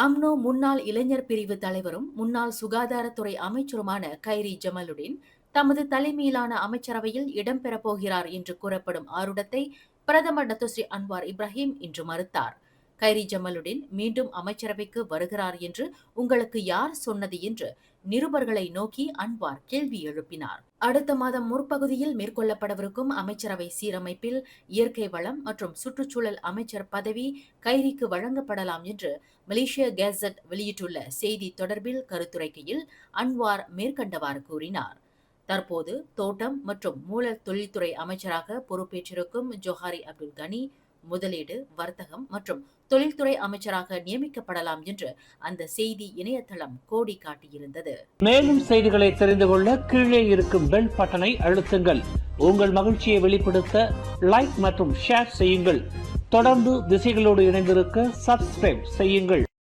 UMNO முன்னாள் இளைஞர் பிரிவு தலைவரும் முன்னாள் சுகாதாரத்துறை அமைச்சருமான கைரி ஜமலுடன் தமது தலைமையிலான அமைச்சரவையில் இடம்பெறப் போகிறார் என்று கூறப்படும் ஆருடத்தை பிரதமர் டத்துஸ்ரீ அன்வார் இப்ராஹிம் இன்று மறுத்தார். கைரி ஜமலுடன் மீண்டும் அமைச்சரவைக்கு வருகிறார் என்று உங்களுக்கு யார் சொன்னது என்று நிருபர்களை நோக்கி அன்வார் கேள்வி எழுப்பினார். அடுத்த மாதம் முற்பகுதியில் மேற்கொள்ளப்படவிருக்கும் அமைச்சரவை சீரமைப்பில் இயற்கை வளம் மற்றும் சுற்றுச்சூழல் அமைச்சர் பதவி கைரிக்கு வழங்கப்படலாம் என்று மலேசிய கெசட் வெளியிட்டுள்ள செய்தி தொடர்பில் கருத்துரைக்கையில் அன்வார் மேற்கண்டவாறு கூறினார். தற்போது தோட்டம் மற்றும் மூலத் தொழில்துறை அமைச்சராக பொறுப்பேற்றிருக்கும் ஜொஹாரி அப்துல் கனி முதலீடு, வர்த்தகம் மற்றும் தொழில்துறை அமைச்சராக நியமிக்கப்படலாம் என்று அந்த செய்தி இணையதளம் கோடி காட்டியிருந்தது. மேலும் செய்திகளை தெரிந்து கொள்ள கீழே இருக்கும் பெல் பட்டனை அழுத்துங்கள். உங்கள் மகிழ்ச்சியை வெளிப்படுத்த லைக் மற்றும் ஷேர் செய்யுங்கள். தொடர்ந்து திசைகளோடு இணைந்திருக்க சப்ஸ்கிரைப் செய்யுங்கள்.